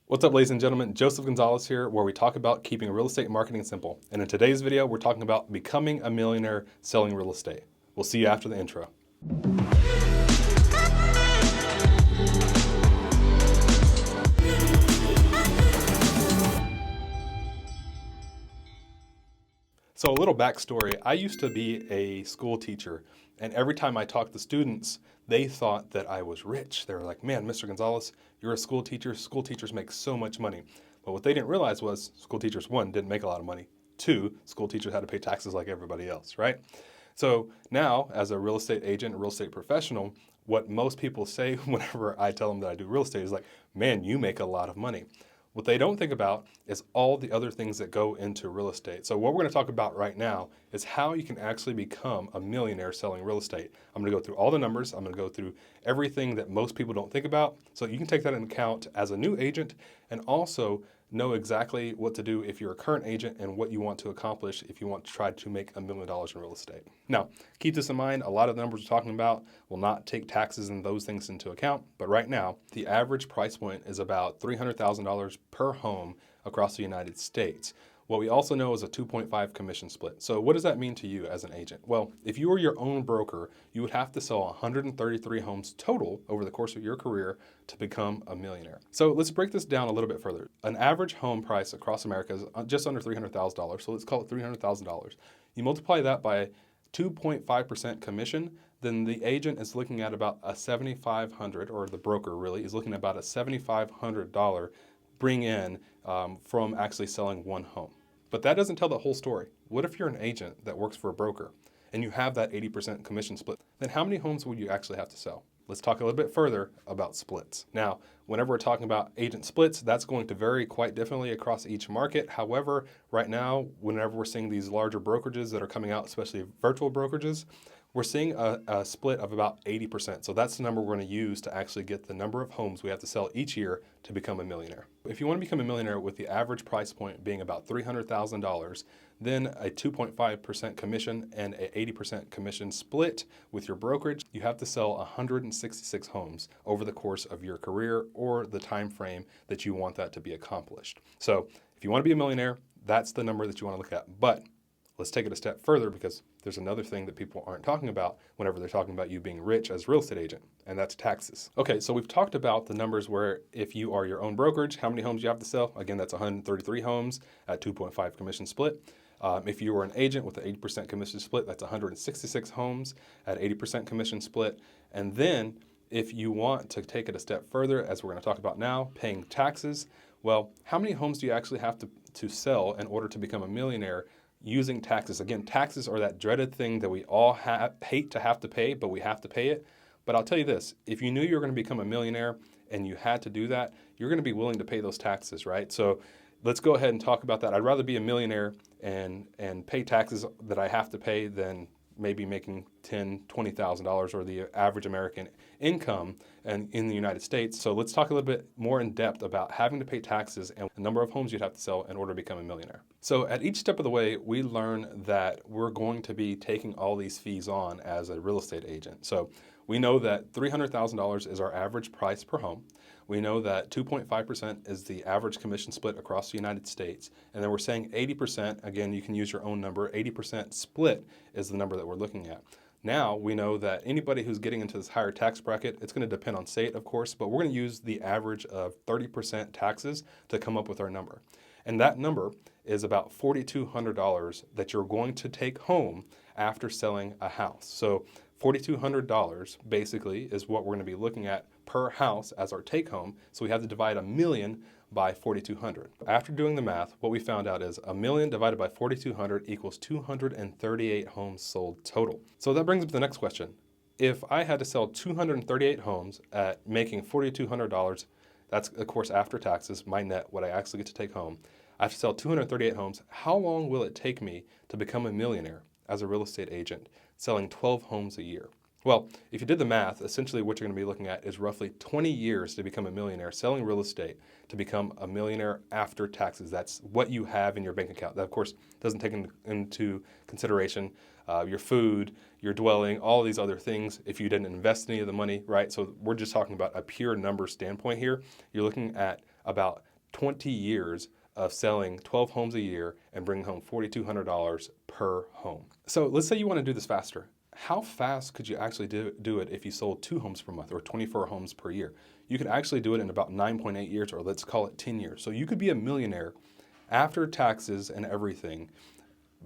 What's up, ladies and gentlemen? Joseph Gonzalez here, where we talk about keeping real estate marketing simple. And in today's video, we're talking about becoming a millionaire selling real estate. We'll see you after the intro. So a little backstory, I used to be a school teacher, and every time I talked to students, they thought that I was rich. They were like, man, Mr. Gonzalez, you're a school teacher. School teachers make so much money. But what they didn't realize was school teachers, one, didn't make a lot of money. Two, school teachers had to pay taxes like everybody else, right? So now, as a real estate agent, a real estate professional, what most people say whenever I tell them that I do real estate is like, man, you make a lot of money. What they don't think about is all the other things that go into real estate. So what we're going to talk about right now is how you can actually become a millionaire selling real estate. I'm going to go through all the numbers. I'm going to go through everything that most people don't think about. So you can take that into account as a new agent and also know exactly what to do if you're a current agent and what you want to accomplish if you want to try to make $1 million in real estate. Now, keep this in mind. A lot of the numbers we're talking about will not take taxes and those things into account. But right now, the average price point is about $300,000 per home across the United States. What we also know is a 2.5 commission split. So what does that mean to you as an agent? Well, if you were your own broker, you would have to sell 133 homes total over the course of your career to become a millionaire. So let's break this down a little bit further. An average home price across America is just under $300,000. So let's call it $300,000. You multiply that by 2.5% commission, then the agent is looking at about a $7,500, or the broker really is looking at about a $7,500 bring in from actually selling one home. But that doesn't tell the whole story. What if you're an agent that works for a broker and you have that 80% commission split? Then how many homes would you actually have to sell? Let's talk a little bit further about splits. Now, whenever we're talking about agent splits, that's going to vary quite differently across each market. However, right now, whenever we're seeing these larger brokerages that are coming out, especially virtual brokerages, we're seeing a split of about 80%. So that's the number we're going to use to actually get the number of homes we have to sell each year to become a millionaire. If you want to become a millionaire with the average price point being about $300,000, then a 2.5% commission and an 80% commission split with your brokerage, you have to sell 166 homes over the course of your career or the time frame that you want that to be accomplished. So if you want to be a millionaire, that's the number that you want to look at. But let's take it a step further, because there's another thing that people aren't talking about whenever they're talking about you being rich as a real estate agent, and that's taxes. Okay, so we've talked about the numbers where if you are your own brokerage, how many homes you have to sell. Again, that's 133 homes at 2.5 commission split. If you were an agent with an 80% commission split, that's 166 homes at 80% commission split. And then if you want to take it a step further, as we're going to talk about now, paying taxes, well, how many homes do you actually have to sell in order to become a millionaire using taxes? Again, taxes are that dreaded thing that we all hate to have to pay, but we have to pay it. But I'll tell you this, if you knew you were going to become a millionaire and you had to do that, you're going to be willing to pay those taxes, right? So let's go ahead and talk about that. I'd rather be a millionaire and pay taxes that I have to pay than maybe making $10,000, $20,000 or the average American income in the United States. So let's talk a little bit more in depth about having to pay taxes and the number of homes you'd have to sell in order to become a millionaire. So at each step of the way, we learn that we're going to be taking all these fees on as a real estate agent. So we know that $300,000 is our average price per home. We know that 2.5% is the average commission split across the United States. And then we're saying 80%, again, you can use your own number, 80% split is the number that we're looking at. Now we know that anybody who's getting into this higher tax bracket, it's going to depend on state, of course, but we're going to use the average of 30% taxes to come up with our number. And that number is about $4,200 that you're going to take home after selling a house. So $4,200 basically is what we're going to be looking at per house as our take home. So we have to divide $1 million by 4,200. After doing the math, what we found out is $1 million divided by 4,200 equals 238 homes sold total. So that brings up the next question. If I had to sell 238 homes at making $4,200, that's of course after taxes, my net, what I actually get to take home. I have to sell 238 homes. How long will it take me to become a millionaire as a real estate agent selling 12 homes a year? Well, if you did the math, essentially what you're going to be looking at is roughly 20 years to become a millionaire selling real estate to become a millionaire after taxes. That's what you have in your bank account. That, of course, doesn't take into consideration your food, your dwelling, all these other things if you didn't invest any of the money, right? So we're just talking about a pure number standpoint here. You're looking at about 20 years of selling 12 homes a year and bringing home $4,200 per home. So let's say you want to do this faster. How fast could you actually do it if you sold 2 homes per month or 24 homes per year? You could actually do it in about 9.8 years, or let's call it 10 years. So you could be a millionaire after taxes and everything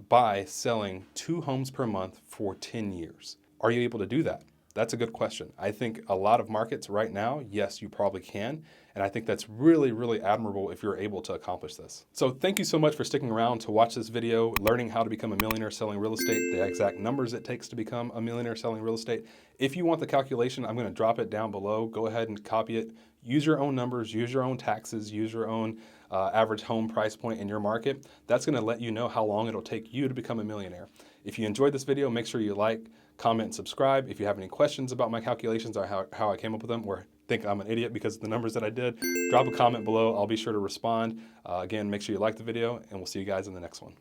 by selling 2 homes per month for 10 years. Are you able to do that? That's a good question. I think a lot of markets right now, yes, you probably can. And I think that's really, really admirable if you're able to accomplish this. So thank you so much for sticking around to watch this video, learning how to become a millionaire selling real estate, the exact numbers it takes to become a millionaire selling real estate. If you want the calculation, I'm going to drop it down below. Go ahead and copy it. Use your own numbers, use your own taxes, use your own average home price point in your market. That's going to let you know how long it'll take you to become a millionaire. If you enjoyed this video, make sure you like, comment, and subscribe. If you have any questions about my calculations or how I came up with them, or think I'm an idiot because of the numbers that I did, drop a comment below. I'll be sure to respond. Again, make sure you like the video, and we'll see you guys in the next one.